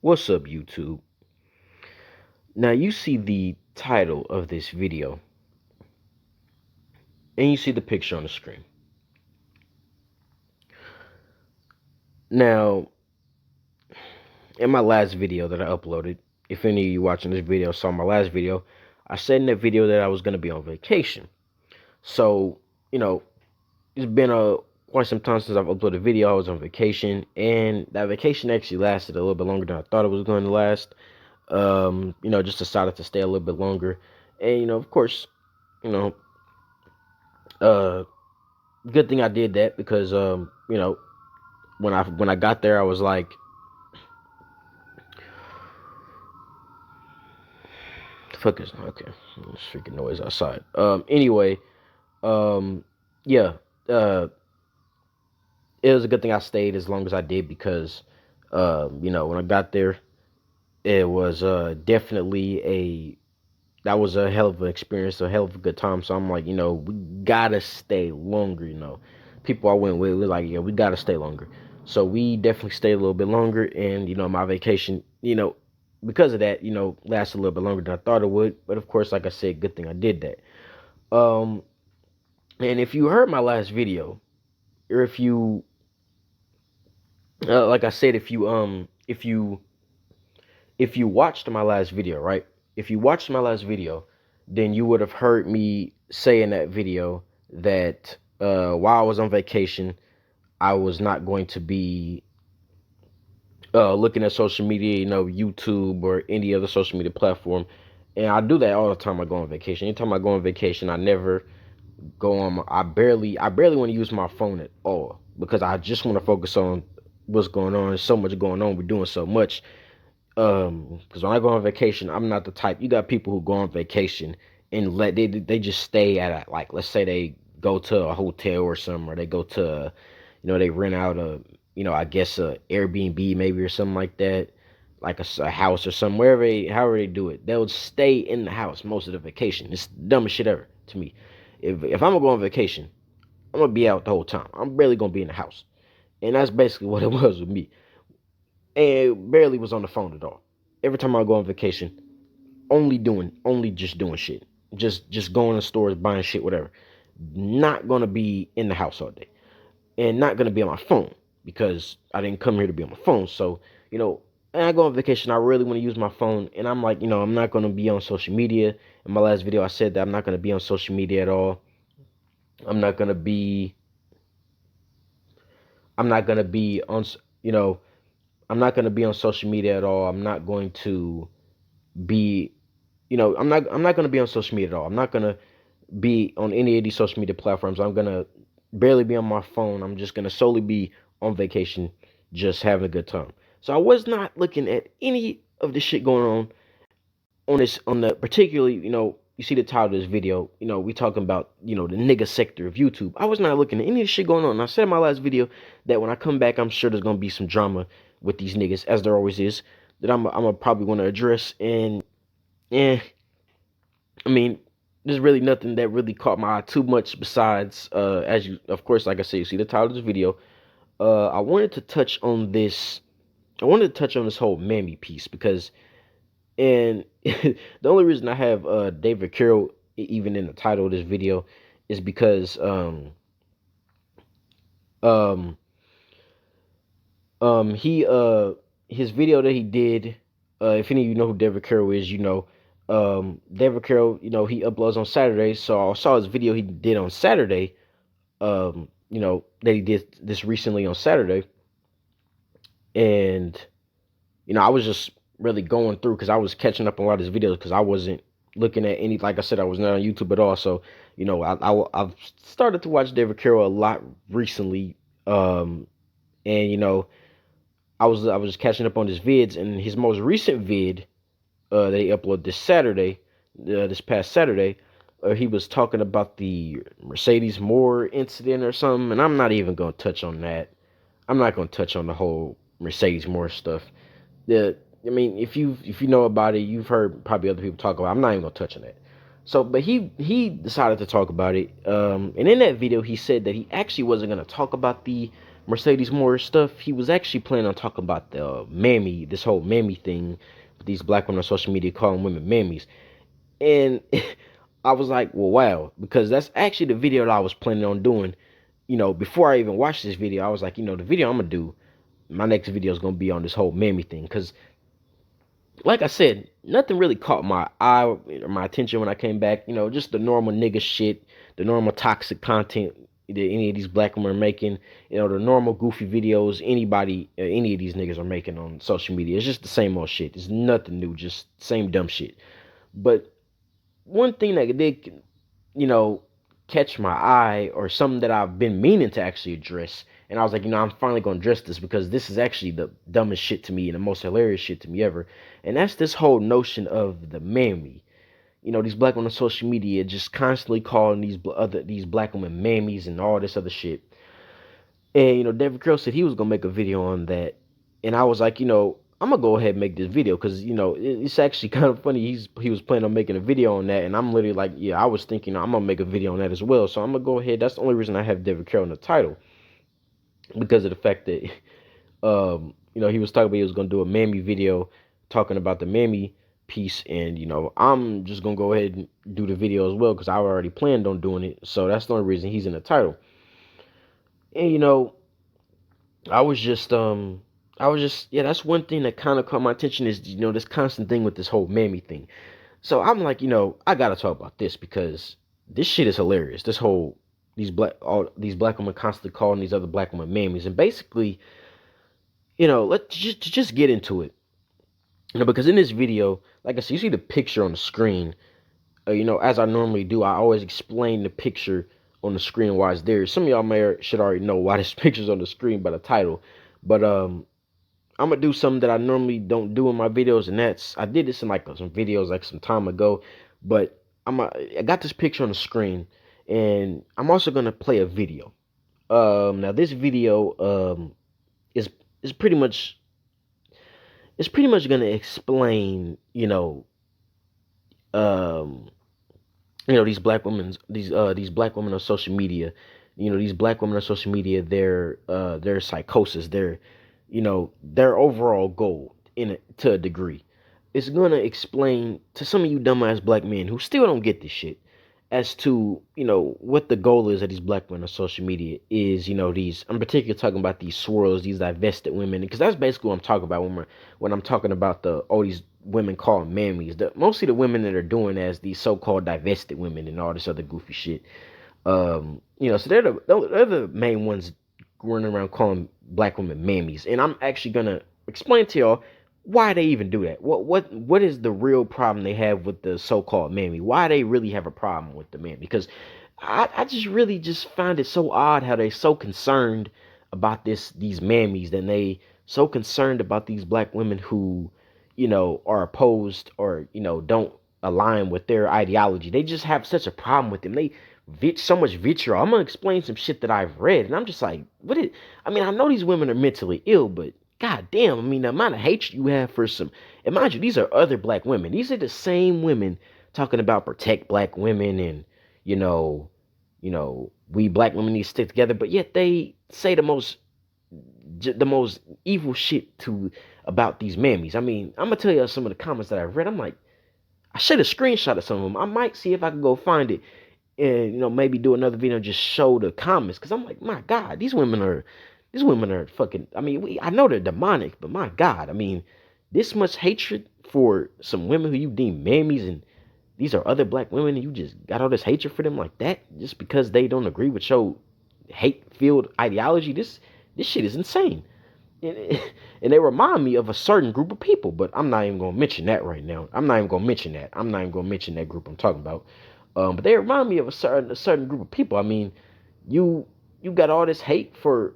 What's up, YouTube? Now you see the title of this video and you see the picture on the screen. Now, in my last video that I uploaded, if any of you watching this video saw my last video, I said in that video that I was going to be on vacation. So, it's been quite some time since I've uploaded a video. I was on vacation, and that vacation actually lasted a little bit longer than I thought it was going to last. Just decided to stay a little bit longer. And, of course, you know, uh, good thing I did that because, when I got there, I was like, fuck is okay. There's freaking noise outside. Anyway, yeah, uh, it was a good thing I stayed as long as I did because, when I got there, it was definitely that was a hell of an experience, a hell of a good time. So I'm like, we gotta stay longer. People I went with were like, yeah, we gotta stay longer. So we definitely stayed a little bit longer, and my vacation, because of that, lasted a little bit longer than I thought it would. But of course, like I said, good thing I did that. And if you heard my last video, or if you, like I said, if you watched my last video, right? If you watched my last video, then you would have heard me say in that video that while I was on vacation, I was not going to be looking at social media, YouTube or any other social media platform. And I do that all the time I go on vacation. Anytime I go on vacation, I never go on. I barely want to use my phone at all because I just want to focus on what's going on. There's so much going on. We're doing so much. Because when I go on vacation, I'm not the type. You got people who go on vacation and they just stay at like, let's say they go to a hotel or something, or they go to, they rent out I guess a Airbnb maybe or something like that, like a house or something, however they do it. They'll stay in the house most of the vacation. It's the dumbest shit ever to me. If I'm gonna go on vacation, I'm gonna be out the whole time. I'm barely gonna be in the house, and that's basically what it was with me. And barely was on the phone at all. Every time I go on vacation, only just doing shit. Just going to stores, buying shit, whatever. Not gonna be in the house all day. And not gonna be on my phone because I didn't come here to be on my phone. So, and I go on vacation, I really want to use my phone. And I'm like, I'm not gonna be on social media. In my last video, I said that I'm not gonna be on social media at all. I'm not gonna be on, I'm not going to be on social media at all. I'm not going to be, I'm not going to be on social media at all. I'm not going to be on any of these social media platforms. I'm going to barely be on my phone. I'm just going to solely be on vacation, just having a good time. So I was not looking at any of the shit going on the particularly, you see the title of this video, we talking about, the nigga sector of YouTube. I was not looking at any of the shit going on. And I said in my last video that when I come back, I'm sure there's going to be some drama with these niggas, as there always is, that I'm probably going to address. And, I mean, there's really nothing that really caught my eye too much besides, of course, like I said, you see the title of this video. I wanted to touch on this whole Mammy piece because, and the only reason I have David Carroll even in the title of this video is because he his video that he did, if any of you know who David Carroll is, David Carroll, he uploads on Saturday. So I saw his video he did on Saturday, that he did this recently on Saturday. And I was just really going through because I was catching up on a lot of his videos because I wasn't looking at any, like I said, I was not on YouTube at all. So, I've started to watch David Carroll a lot recently. And, I was just catching up on his vids, and his most recent vid that he uploaded this past Saturday, he was talking about the Mercedes Moore incident or something, and I'm not even going to touch on that. I'm not going to touch on the whole Mercedes Moore stuff. If you know about it, you've heard probably other people talk about it. I'm not even going to touch on that. So, but he decided to talk about it. And in that video, he said that he actually wasn't going to talk about the Mercedes Moore stuff, he was actually planning on talking about the Mammy, this whole Mammy thing, with these black women on social media calling women Mammies. And I was like, well, wow, because that's actually the video that I was planning on doing. Before I even watched this video, I was like, the video I'm gonna do, my next video is gonna be on this whole Mammy thing, because like I said, nothing really caught my eye or my attention when I came back. Just the normal nigga shit, the normal toxic content that any of these black women are making. The normal goofy videos any of these niggas are making on social media. It's just the same old shit. It's nothing new, just same dumb shit. But one thing that did, you know, catch my eye, or something that I've been meaning to actually address, and I was like, I'm finally gonna address this because this is actually the dumbest shit to me and the most hilarious shit to me ever. And that's this whole notion of the mammy. These black women on social media just constantly calling these black women mammies and all this other shit. And David Carroll said he was gonna make a video on that, and I was like, I'm gonna go ahead and make this video because it's actually kind of funny. He was planning on making a video on that, and I'm literally like, yeah, I was thinking I'm gonna make a video on that as well. So I'm gonna go ahead. That's the only reason I have David Carroll in the title, because of the fact that he was talking about he was gonna do a Mammy video talking about the Mammy piece, and I'm just gonna go ahead and do the video as well because I already planned on doing it. So that's the only reason he's in the title. And I was just yeah, that's one thing that kind of caught my attention is this constant thing with this whole Mammy thing. So I'm like, I gotta talk about this because this shit is hilarious. This whole all these black women constantly calling these other black women mammies, and basically, let's just get into it. Because in this video, like I said, you see the picture on the screen. As I normally do, I always explain the picture on the screen why it's there. Some of y'all should already know why this picture's on the screen by the title, but I'm gonna do something that I normally don't do in my videos, and I did this in like some videos like some time ago, but I got this picture on the screen, and I'm also gonna play a video. Now this video is is pretty much gonna explain um these black women on social media. These black women on social media, their psychosis, their overall goal in it to a degree. It's gonna explain to some of you dumbass black men who still don't get this shit as to what the goal is of these black women on social media is. These, I'm particularly talking about these swirls, these divested women, because that's basically what I'm talking about when I'm talking about these women called mammies. Mostly the women that are doing as these so-called divested women and all this other goofy shit. So they're the main ones running around calling black women mammies, and I'm actually gonna explain to y'all why they even do that. What is the real problem they have with the so-called mammy? Why they really have a problem with the mammy? Because I just really just find it so odd how they so concerned about these mammies, and they so concerned about these black women who are opposed or don't align with their ideology. They just have such a problem with them. They so much vitriol. I'm gonna explain some shit that I've read, and I'm just like, I mean, I know these women are mentally ill, but god damn, I mean, the amount of hatred you have for some. And mind you, these are other black women. These are the same women talking about protect black women and you know, we black women need to stick together, but yet they say the most evil shit about these mammies. I mean, I'm gonna tell you some of the comments that I've read. I'm like, I should have screenshotted some of them. I might see if I can go find it and maybe do another video and just show the comments, because I'm like, my god, these women are fucking. I mean, I know they're demonic, but my god, I mean, this much hatred for some women who you deem mammies, and these are other black women, and you just got all this hatred for them like that just because they don't agree with your hate-filled ideology. This shit is insane. And, and they remind me of a certain group of people, but I'm not even gonna mention that right now. I'm not even gonna mention that group I'm talking about. But they remind me of a certain group of people. I mean, you got all this hate for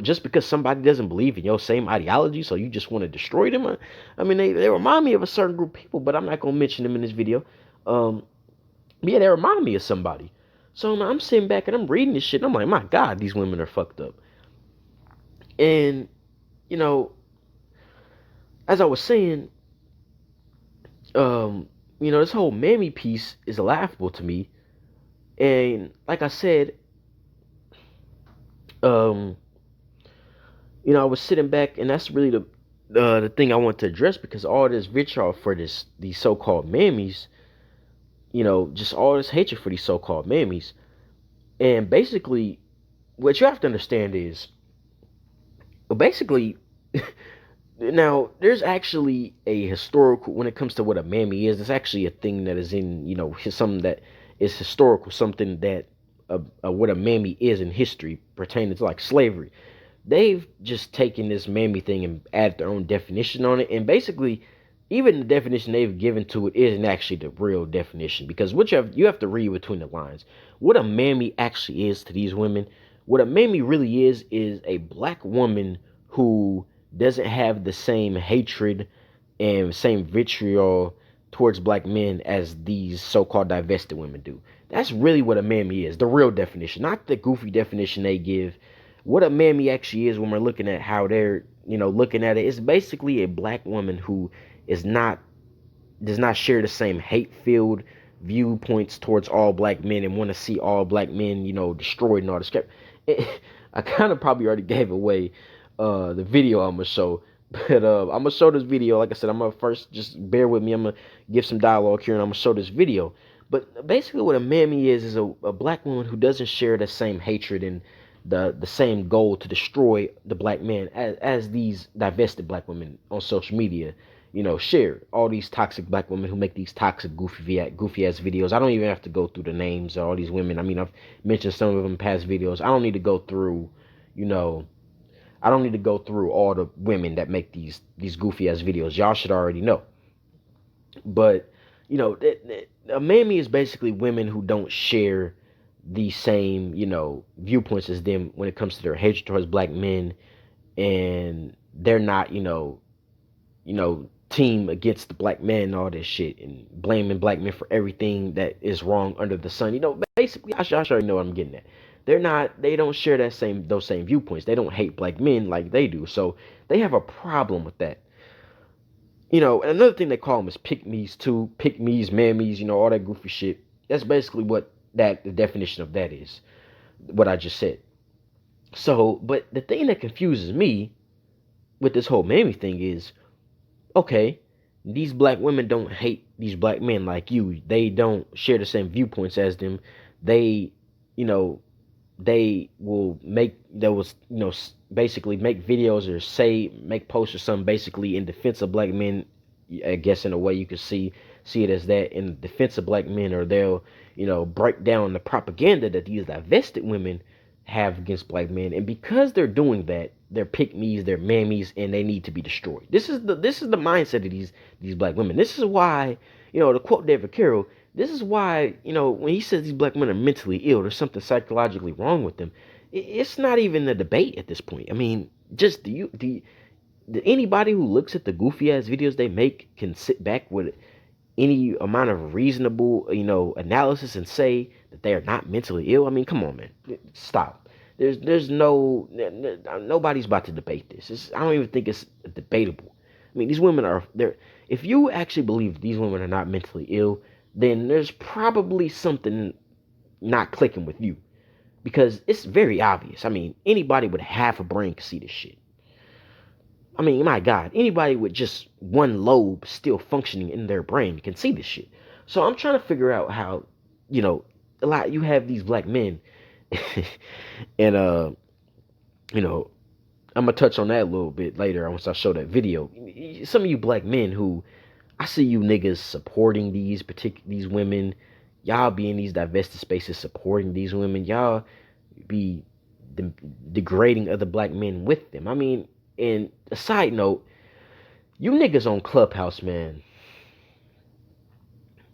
just because somebody doesn't believe in your same ideology, so you just want to destroy them. I mean, they remind me of a certain group of people, but I'm not gonna mention them in this video. But yeah, they remind me of somebody. So I'm sitting back and I'm reading this shit, and I'm like, my god, these women are fucked up. And as I was saying, this whole mammy piece is laughable to me. And like I said, I was sitting back, and that's really the thing I want to address, because all this vitriol for these so-called mammies, just all this hatred for these so-called mammies, and basically, what you have to understand is, basically, now there's actually a historical, when it comes to what a mammy is. It's actually a thing that is in, something that is historical, something that what a mammy is in history pertaining to like slavery. They've just taken this mammy thing and added their own definition on it, and basically, even the definition they've given to it isn't actually the real definition, because what you have to read between the lines. What a mammy actually is to these women, what a mammy really is a black woman who doesn't have the same hatred and same vitriol towards black men as these so-called divested women do. That's really what a mammy is, the real definition, not the goofy definition they give. What a mammy actually is, when we're looking at how they're, looking at it, is basically a black woman who is not does not share the same hate-filled viewpoints towards all black men and want to see all black men, destroyed and all this crap. I kind of probably already gave away the video I'm gonna show, but I'm gonna show this video. Like I said, I'm gonna first, just bear with me. I'm gonna give some dialogue here, and I'm gonna show this video. But basically, what a mammy is a black woman who doesn't share the same hatred and the same goal to destroy the black man as these divested black women on social media, share. All these toxic black women who make these toxic goofy ass videos. I don't even have to go through the names of all these women. I mean, I've mentioned some of them in past videos. I don't need to go through, you know, I don't need to go through all the women that make these goofy ass videos. Y'all should already know. But a mammy is basically women who don't share the same, viewpoints as them when it comes to their hatred towards black men, and they're not, team against the black man and all this shit, and blaming black men for everything that is wrong under the sun. Basically, I should already know what I'm getting at. They don't share those same viewpoints. They don't hate black men like they do. So they have a problem with that. And another thing they call them is pick me's too, pick me's, mammies, all that goofy shit. That's basically what the definition of that is, what I just said. So, but the thing that confuses me with this whole mammy thing is, okay, these black women don't hate these black men like you. They don't share the same viewpoints as them. They, you know, they will, basically make videos or make posts or something basically in defense of black men. I guess in a way you could see it as that, in defense of black men, or they'll, break down the propaganda that these divested women have against black men, and because they're doing that, they're pick me's, they're mammies, and they need to be destroyed. This is the mindset of these black women. This is why, to quote David Carroll, this is why, when he says these black men are mentally ill, there's something psychologically wrong with them. It's not even a debate at this point. I mean, just anybody who looks at the goofy ass videos they make can sit back with any amount of reasonable, analysis and say that they are not mentally ill. I mean, come on, man, stop. There's nobody's about to debate this. I don't even think it's debatable. I mean, these women are there. If you actually believe these women are not mentally ill, then there's probably something not clicking with you, because it's very obvious. I mean, anybody with half a brain can see this shit. I mean, my God, anybody with just one lobe still functioning in their brain can see this shit. So I'm trying to figure out how, you have these black men, and I'm gonna touch on that a little bit later once I show that video. Some of you black men who, I see you niggas supporting these women. Y'all be in these divested spaces supporting these women. Y'all be degrading other black men with them. I mean, and a side note, you niggas on Clubhouse, man.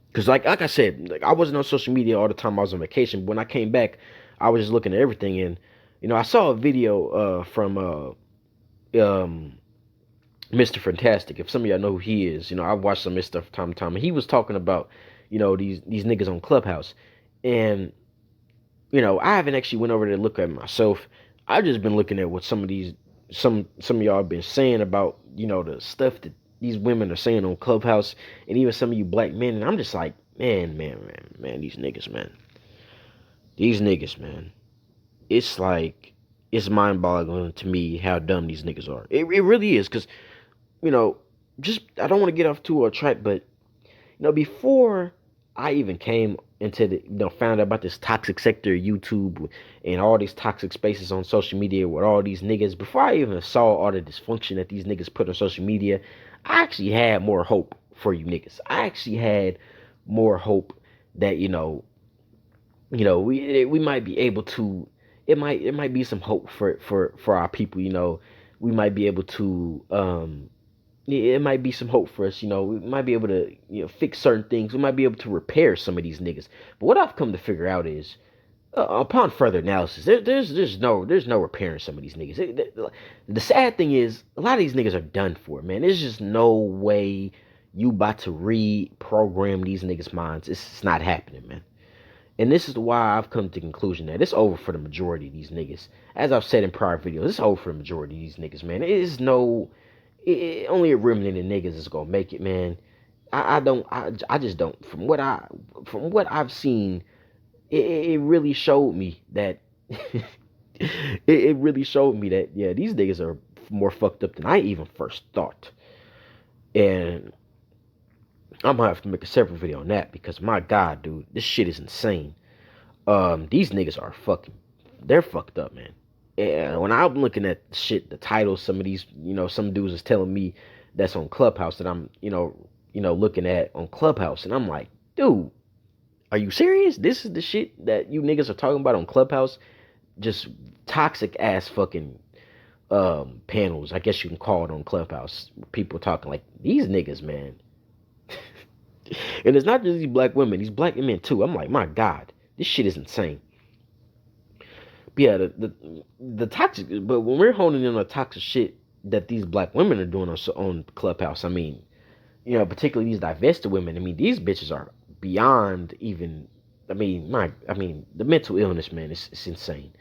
Because like I said, I wasn't on social media all the time. I was on vacation. But when I came back, I was just looking at everything. And, I saw a video from Mr. Fantastic. If some of y'all know who he is, I've watched some of his stuff from time to time. And he was talking about, these niggas on Clubhouse. And, I haven't actually went over to look at it myself. I've just been looking at what some of y'all have been saying about, the stuff that these women are saying on Clubhouse, and even some of you black men. And I'm just like, man, these niggas, man. These niggas, man. It's like, it's mind-boggling to me how dumb these niggas are. It really is, because, you know, just, I don't want to get off too a track, but, before I even came into the, found out about this toxic sector of YouTube and all these toxic spaces on social media with all these niggas, before I even saw all the dysfunction that these niggas put on social media, I actually had more hope for you niggas. I actually had more hope that, we might be able to, it might be some hope for our people, we might be able to, it might be some hope for us. We might be able to, fix certain things. We might be able to repair some of these niggas. But what I've come to figure out is, upon further analysis, there's no repairing some of these niggas. The sad thing is, a lot of these niggas are done for, man. There's just no way you about to reprogram these niggas' minds. It's not happening, man. And this is why I've come to the conclusion that it's over for the majority of these niggas. As I've said in prior videos, it's over for the majority of these niggas, man. It is no, only a remnant of niggas is gonna make it, man. I just don't. From what I've seen, it really showed me that it really showed me that, yeah, these niggas are more fucked up than I even first thought. And I'm gonna have to make a separate video on that, because my God, dude, this shit is insane. These niggas are they're fucked up, man. And when I'm looking at shit, the titles, some of these, some dudes is telling me that's on Clubhouse that I'm, looking at on Clubhouse, and I'm like, dude, are you serious? This is the shit that you niggas are talking about on Clubhouse? Just toxic ass fucking panels, I guess you can call it, on Clubhouse. People talking like these niggas, man. And it's not just these black women, these black men too. I'm like, my God, this shit is insane. But yeah, the toxic. But when we're honing in on the toxic shit that these black women are doing on Clubhouse, I mean, particularly these divested women. I mean, these bitches are beyond even. The mental illness, man, it's insane.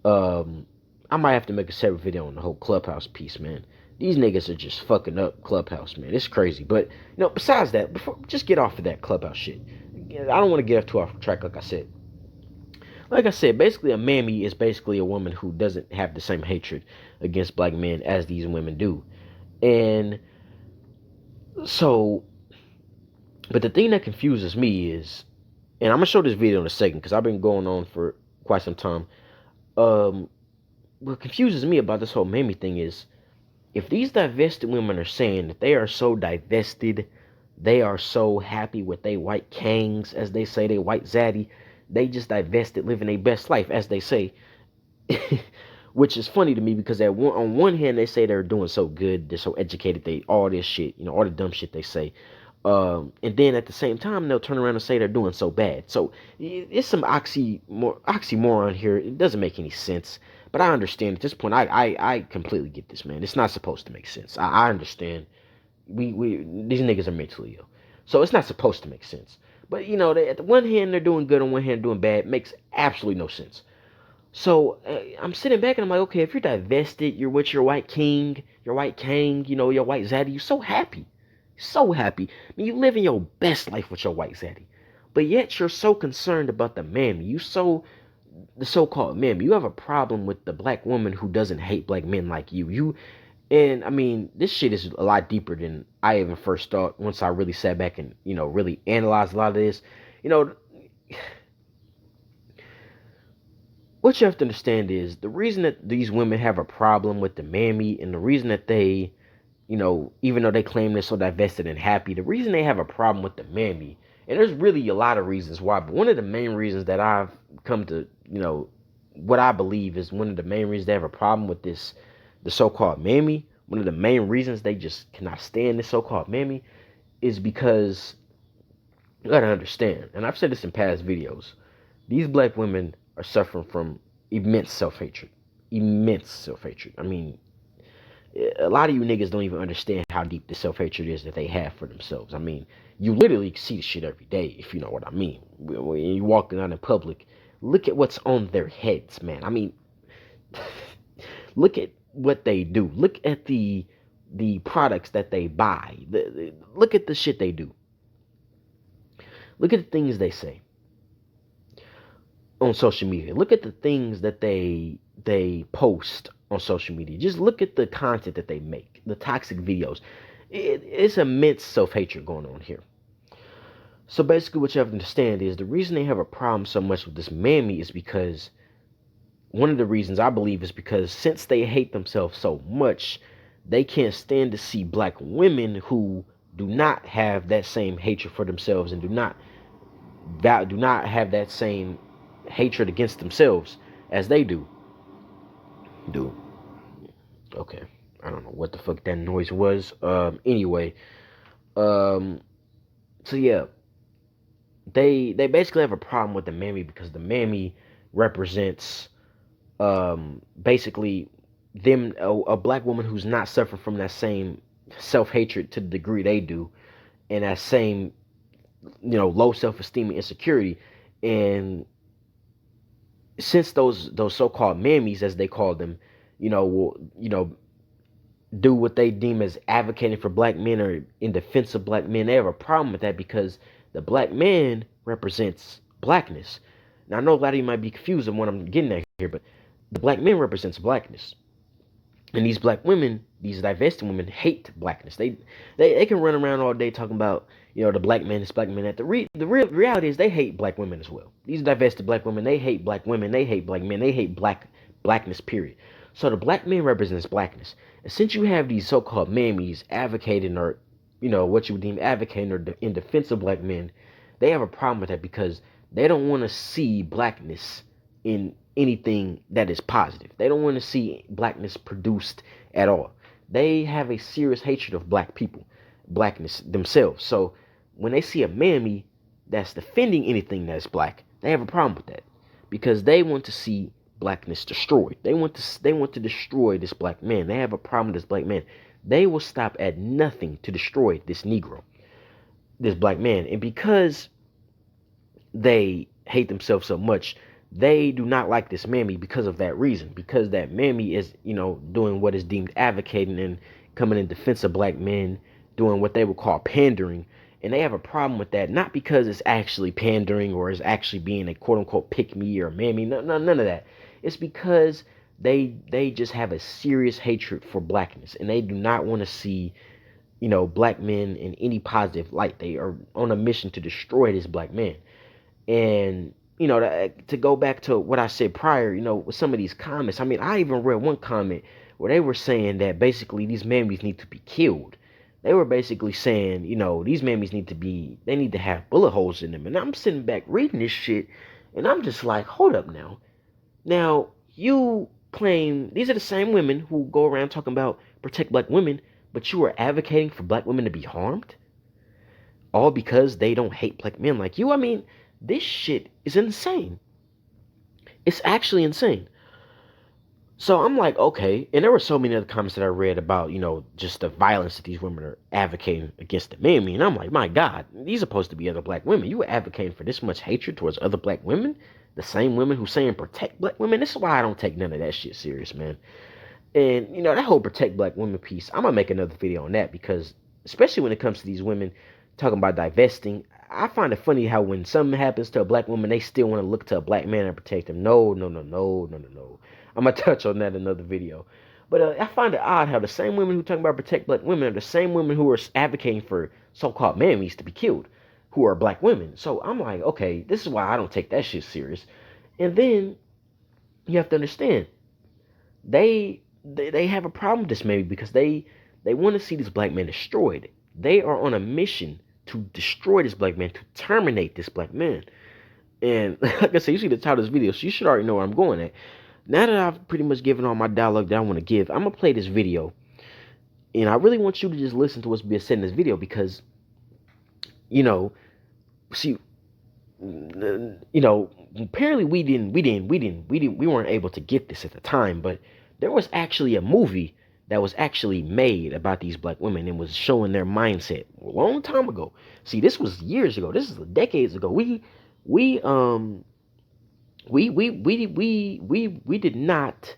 I might have to make a separate video on the whole Clubhouse piece, man. These niggas are just fucking up Clubhouse, man. It's crazy. But, besides that, just get off of that Clubhouse shit. I don't want to get too off track, like I said. Like I said, basically a mammy is basically a woman who doesn't have the same hatred against black men as these women do. And so, but the thing that confuses me is, and I'm going to show this video in a second because I've been going on for quite some time. What confuses me about this whole mammy thing is, if these divested women are saying that they are so divested, they are so happy with they white kangs, as they say, they white zaddy, they just divested, living their best life, as they say. Which is funny to me, because on one hand they say they're doing so good, they're so educated, they all this shit, all the dumb shit they say. And then at the same time they'll turn around and say they're doing so bad. So it's some oxymoron here. It doesn't make any sense. But I understand at this point. I completely get this, man. It's not supposed to make sense. I understand. These niggas are mentally ill, so it's not supposed to make sense. But at the one hand they're doing good, on one hand doing bad. Makes absolutely no sense. So I'm sitting back and I'm like, okay, if you're divested, you're with your white king, your white kang, your white zaddy, you're so happy, so happy. I mean, you living your best life with your white zaddy, but yet you're so concerned about the mammy. The so-called mammy. You have a problem with the black woman who doesn't hate black men like you. And I mean, this shit is a lot deeper than I even first thought. Once I really sat back and really analyzed a lot of this, what you have to understand is the reason that these women have a problem with the mammy, and the reason that they, even though they claim they're so divested and happy, the reason they have a problem with the mammy, and there's really a lot of reasons why, but one of the main reasons that I've come to, what I believe is one of the main reasons they have a problem with the so-called mammy, one of the main reasons they just cannot stand this so-called mammy, is because you gotta understand, and I've said this in past videos, these black women are suffering from immense self-hatred. Immense self-hatred. I mean, a lot of you niggas don't even understand how deep the self-hatred is that they have for themselves. I mean, you literally see the shit every day, if you know what I mean. When you're walking out in public, look at what's on their heads, man. I mean, look at what they do. Look at the products that they buy. Look at the shit they do. Look at the things they say. on social media. Look at the things that they post on social media. Just look at the content that they make, the toxic videos. It's immense self-hatred going on here. So basically what you have to understand is the reason they have a problem so much with this Mammy is because one of the reasons I believe is because since they hate themselves so much, they can't stand to see black women who do not have that same hatred for themselves and do not have that same hatred against themselves as they do. Okay. I don't know what the fuck that noise was. Anyway. Um so yeah, they basically have a problem with the Mammy because the Mammy represents basically them a black woman who's not suffering from that same self-hatred to the degree they do, and that same low self-esteem and insecurity. And since those so-called mammies, as they call them, will do what they deem as advocating for black men or in defense of black men, they have a problem with that because the black man represents blackness. Now I know a lot of you might be confused on what I'm getting at here, but the black man represents blackness. And these black women, these divested women, hate blackness. They can run around all day talking about the black man, this black man. The real reality is they hate black women as well. These divested black women, they hate black women, they hate black men, they hate blackness. Period. So the black man represents blackness. And since you have these so-called mammies advocating or what you would deem advocating or in defense of black men, they have a problem with that because they don't want to see blackness in anything that is positive. They don't want to see blackness produced at all. They have a serious hatred of black people, blackness themselves. So when they see a mammy that's defending anything that's black, they have a problem with that because they want to see blackness destroyed. They want to destroy this black man. They have a problem with this black man. They will stop at nothing to destroy this Negro, this black man. And because they hate themselves so much, they do not like this mammy because of that reason. Because that mammy is, doing what is deemed advocating and coming in defense of black men, doing what they would call pandering. And they have a problem with that, not because it's actually pandering or is actually being a quote unquote pick me or mammy. No, none of that. It's because they just have a serious hatred for blackness, and they do not want to see, black men in any positive light. They are on a mission to destroy this black man. And to go back to what I said prior, with some of these comments, I mean, I even read one comment where they were saying that basically these mammies need to be killed. They were basically saying, these mammies they need to have bullet holes in them. And I'm sitting back reading this shit, and I'm just like, hold up now. Now, you claim these are the same women who go around talking about protect black women, but you are advocating for black women to be harmed? All because they don't hate black men like you? I mean, this shit is insane. It's actually insane. So I'm like, okay. And there were so many other comments that I read about, just the violence that these women are advocating against the mammy. And I'm like, my God, these are supposed to be other black women. You were advocating for this much hatred towards other black women? The same women who saying protect black women? This is why I don't take none of that shit serious, man. And, that whole protect black women piece, I'm going to make another video on that because, especially when it comes to these women talking about divesting, I find it funny how when something happens to a black woman, they still want to look to a black man and protect him. No. I'm going to touch on that in another video. But I find it odd how the same women who talk about protect black women are the same women who are advocating for so-called mammies to be killed, who are black women. So I'm like, okay, this is why I don't take that shit serious. And then you have to understand, they have a problem with this mammy because they want to see this black man destroyed. They are on a mission to destroy this black man, to terminate this black man. And like I said, you see the title of this video, so you should already know where I'm going at. Now that I've pretty much given all my dialogue that I want to give, I'm going to play this video. And I really want you to just listen to what's being said in this video because, see, apparently we weren't able to get this at the time, but there was actually a movie that was actually made about these black women and was showing their mindset a long time ago. See, this was years ago. This is decades ago. We did not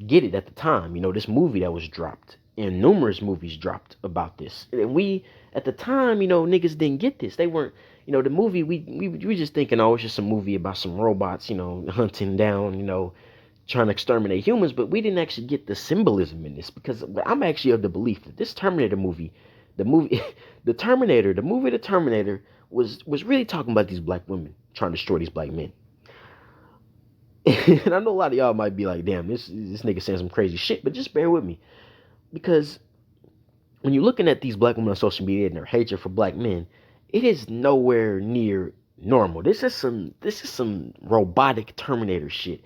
get it at the time. This movie that was dropped, and numerous movies dropped about this. And we, at the time, niggas didn't get this. They weren't, the movie, we just thinking, oh, it's just a movie about some robots, hunting down, trying to exterminate humans. But we didn't actually get the symbolism in this, because I'm actually of the belief that this Terminator movie, the movie, the Terminator was really talking about these black women trying to destroy these black men. And I know a lot of y'all might be like, damn, this nigga saying some crazy shit, but just bear with me. Because when you're looking at these black women on social media and their hatred for black men, it is nowhere near normal. This is some robotic Terminator shit.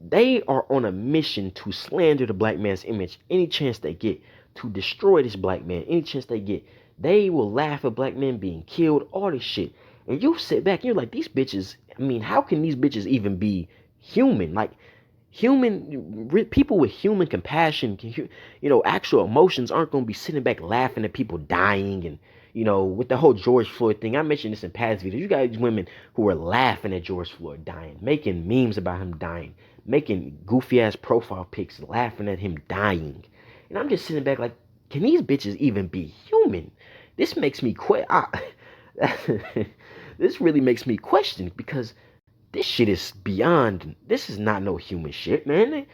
They are on a mission to slander the black man's image any chance they get, to destroy this black man any chance they get. They will laugh at black men being killed, all this shit. And you sit back and you're like, these bitches, I mean, how can these bitches even be human? Like, people with human compassion, actual emotions aren't going to be sitting back laughing at people dying. And with the whole George Floyd thing, I mentioned this in past videos, you got these women who are laughing at George Floyd dying, making memes about him dying, making goofy ass profile pics laughing at him dying. And I'm just sitting back like, can these bitches even be human? This makes me this really makes me question, because this shit is beyond. This is not no human shit, man.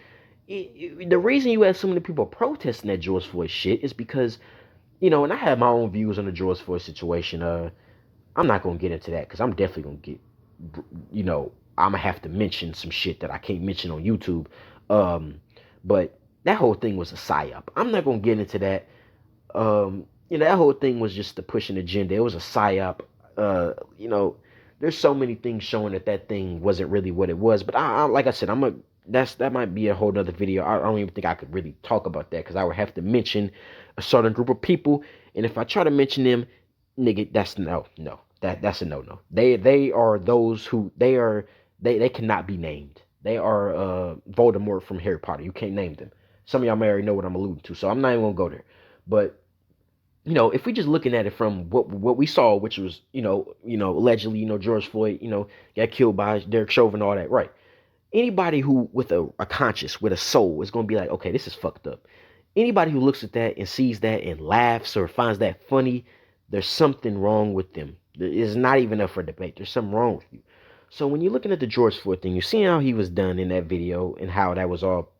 The reason you have so many people protesting that George Floyd shit is because, and I have my own views on the George Floyd situation. I'm not gonna get into that, because I'm definitely gonna get, I'm gonna have to mention some shit that I can't mention on YouTube. But that whole thing was a psyop. I'm not gonna get into that. That whole thing was just to push an agenda. It was a psyop. There's so many things showing that thing wasn't really what it was. But I like I said, that might be a whole nother video. I don't even think I could really talk about that, because I would have to mention a certain group of people, and if I try to mention them, nigga, that's that's a no. They are those who they cannot be named. They are Voldemort from Harry Potter. You can't name them. Some of y'all may already know what I'm alluding to, so I'm not even gonna go there. But if we just looking at it from what we saw, which was, allegedly, George Floyd, got killed by Derek Chauvin, all that, right? Anybody who with a conscience, with a soul, is gonna be like, okay, this is fucked up. Anybody who looks at that and sees that and laughs or finds that funny, there's something wrong with them. It's not even up for debate. There's something wrong with you. So when you're looking at the George Floyd thing, you're seeing how he was done in that video and how that was all,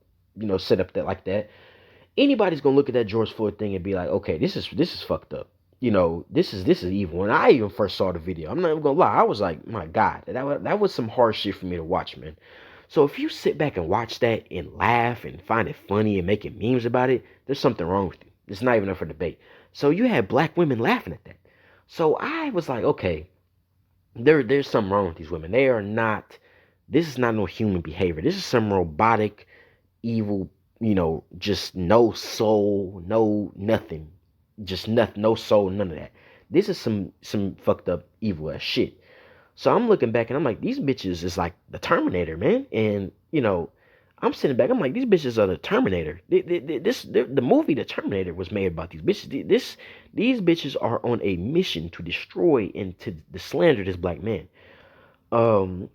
set up like that. Anybody's gonna look at that George Floyd thing and be like, okay, this is fucked up. This is evil. When I even first saw the video, I'm not even gonna lie, I was like, my God, that was some hard shit for me to watch, man. So if you sit back and watch that and laugh and find it funny and making memes about it, there's something wrong with you. It's not even up for debate. So you had black women laughing at that. So I was like, okay, there's something wrong with these women. They are not. This is not no human behavior. This is some robotic, evil, just no soul, no nothing, just nothing, no soul, none of that. This is some fucked up evil ass shit. So I'm looking back and I'm like, these bitches is like the Terminator, man. And I'm sitting back, I'm like, these bitches are the Terminator. The movie The Terminator was made about these bitches. These bitches are on a mission to destroy and to slander this black man. And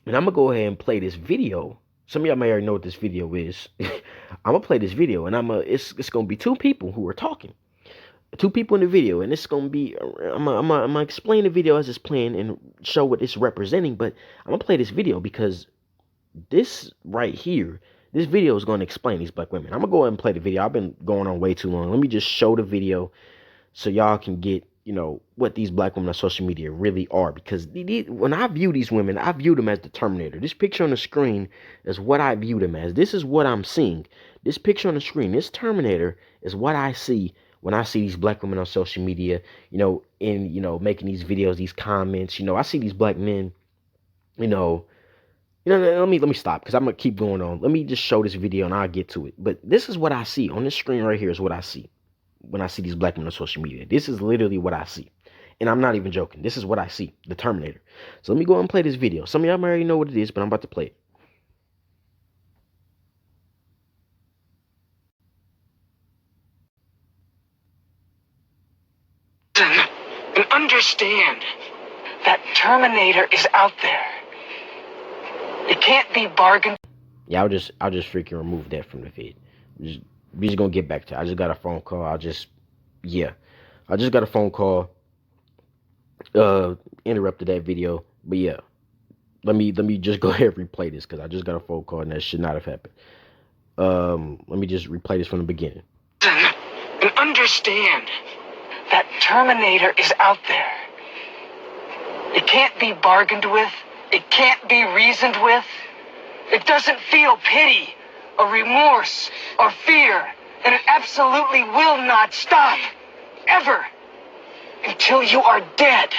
I'm gonna go ahead and play this video. Some of y'all may already know what this video is. I'm gonna play this video, and it's gonna be two people who are talking, two people in the video, and it's gonna be I'm gonna explain the video as it's playing and show what it's representing. But I'm gonna play this video because this right here, this video is gonna explain these black women. I'm gonna go ahead and play the video. I've been going on way too long. Let me just show the video so y'all can get what these black women on social media really are. Because when I view these women, I view them as the Terminator. This picture on the screen is what I view them as. This is what I'm seeing. This picture on the screen, this Terminator, is what I see when I see these black women on social media, in making these videos, these comments. I see these black men, let me stop, because I'm gonna keep going on. Let me just show this video and I'll get to it. But this is what I see on this screen right here, is what I see when I see these black men on social media. This is literally what I see. And I'm not even joking. This is what I see, the Terminator. So let me go and play this video. Some of y'all already know what it is, but I'm about to play it. And understand that Terminator is out there. It can't be bargained. Yeah, I'll just freaking remove that from the feed. We just gonna get back to it. I just got a phone call. Yeah. I just got a phone call. Uh, Interrupted that video. But yeah, let me just go ahead and replay this because I just got a phone call and that should not have happened. Let me just replay this from the beginning. And understand that Terminator is out there. It can't be bargained with. It can't be reasoned with. It doesn't feel pity or remorse or fear. And it absolutely will not stop. Ever. Until you are dead.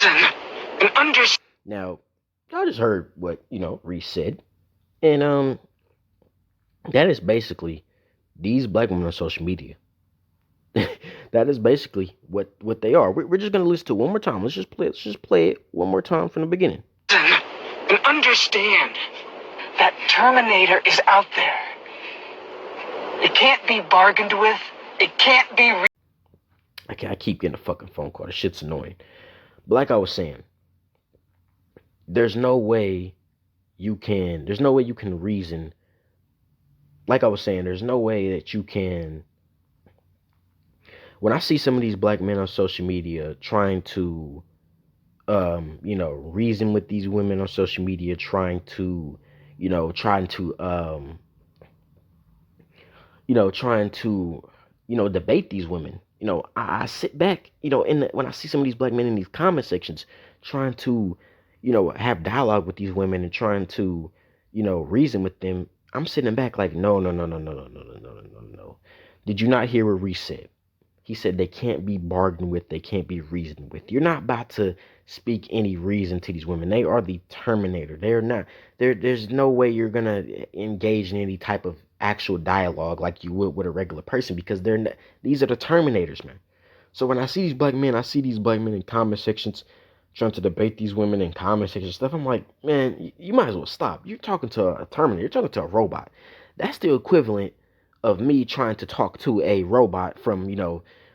And understand. Now, y'all just heard what, Reese said. And that is basically these black women on social media. That is basically what they are. We're just gonna listen to it one more time. Let's just play it one more time from the beginning. And understand that Terminator is out there. It can't be bargained with. It can't be. I keep getting a fucking phone call. This shit's annoying. But like I was saying, there's no way you can reason. Like I was saying, there's no way that you can. When I see some of these black men on social media trying to reason with these women on social media, trying to debate these women. I sit back, when I see some of these black men in these comment sections trying to, have dialogue with these women and trying to, reason with them. I'm sitting back like, no, no, no, no, no, no, no, no, no, no, no. Did you not hear what Reese said? He said they can't be bargained with, they can't be reasoned with. You're not about to speak any reason to these women. They are the Terminator. They're not there's no way you're gonna engage in any type of actual dialogue like you would with a regular person because they're not, these are the Terminators, man. So when I see these black men, I see these black men in comment sections trying to debate these women in comment section stuff. I'm like, man, you might as well stop. You're talking to a Terminator. You're talking to a robot. That's the equivalent of me trying to talk to a robot from,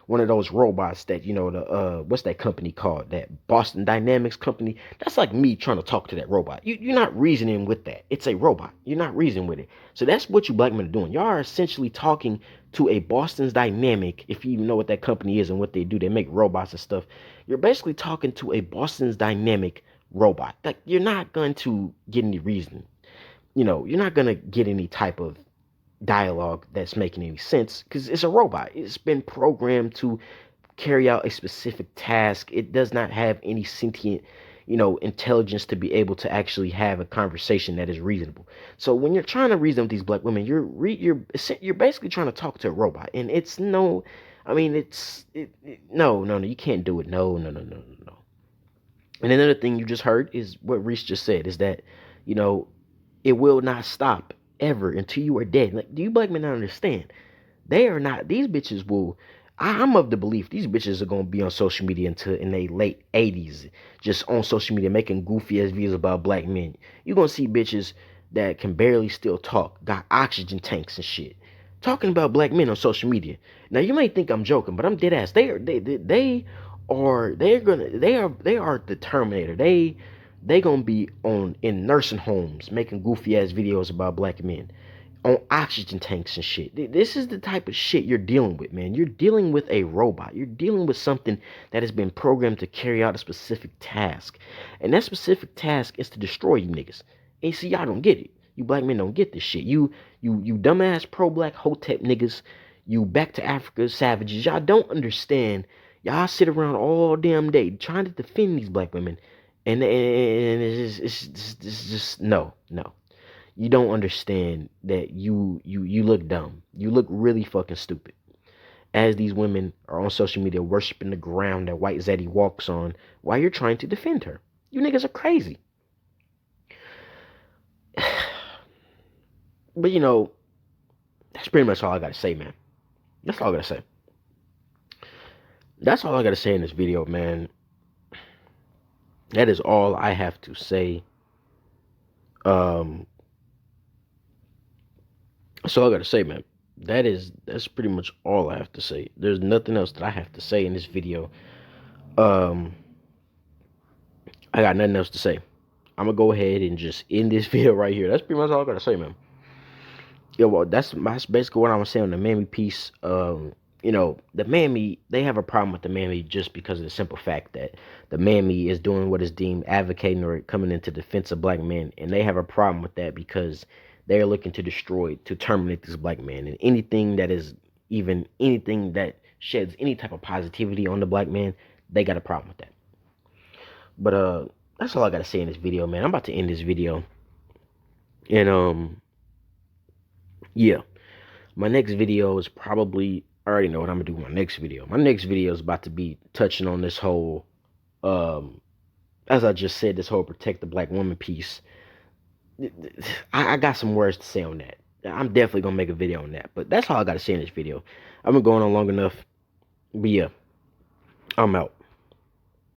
one of those robots that, the what's that company called? That Boston Dynamics company. That's like me trying to talk to that robot. You're not reasoning with that. It's a robot. You're not reasoning with it. So that's what you black men are doing. Y'all are essentially talking to a Boston's Dynamic, if you even know what that company is and what they do. They make robots and stuff. You're basically talking to a Boston's Dynamic robot. Like, you're not going to get any reason. You're not going to get any type of dialogue that's making any sense because it's a robot. It's been programmed to carry out a specific task. It does not have any sentient, intelligence to be able to actually have a conversation that is reasonable. So when you're trying to reason with these black women, you're basically trying to talk to a robot, and it's no, I mean no, no, no, you can't do it. No, no, no, no, no, no. And another thing you just heard is what Reese just said is that, you know, it will not stop ever until you are dead. Like, do you black men not understand? They are not. These bitches will. I'm of the belief these bitches are gonna be on social media until in their late 80s, just on social media making goofy ass videos about black men. You're gonna see bitches that can barely still talk, got oxygen tanks and shit, talking about black men on social media. Now you may think I'm joking, but I'm dead ass. They are the Terminator. They gonna be on in nursing homes making goofy ass videos about black men on oxygen tanks and shit. This is the type of shit you're dealing with, man. You're dealing with a robot. You're dealing with something that has been programmed to carry out a specific task. And that specific task is to destroy you niggas. And see, y'all don't get it. You black men don't get this shit. You dumbass pro-black hotep niggas, you back to Africa savages, y'all don't understand. Y'all sit around all damn day trying to defend these black women. And it's just no, no. You don't understand that you look dumb. You look really fucking stupid. As these women are on social media worshiping the ground that White Zeddy walks on while you're trying to defend her. You niggas are crazy. But that's pretty much all I gotta say, man. That's all I gotta say. That's all I gotta say in this video, man. That is all I have to say. That's all I gotta say, man. That's pretty much all I have to say. There's nothing else that I have to say in this video. I got nothing else to say. I'm gonna go ahead and just end this video right here. That's pretty much all I gotta say, man. Yeah, well, that's basically what I was saying on the Mammy piece. The Mammy, they have a problem with the Mammy just because of the simple fact that the Mammy is doing what is deemed advocating or coming into defense of black men, and they have a problem with that because they're looking to destroy, to terminate this black man, and anything that is even anything that sheds any type of positivity on the black man, they got a problem with that. But that's all I gotta say in this video, man. I'm about to end this video, and yeah. My next video is probably I already know what I'm gonna do with my next video. My next video is about to be touching on this whole as I just said, this whole protect the black woman piece. I got some words to say on that. I'm definitely gonna make a video on that. But that's all I gotta say in this video. I've been going on long enough. But yeah, I'm out.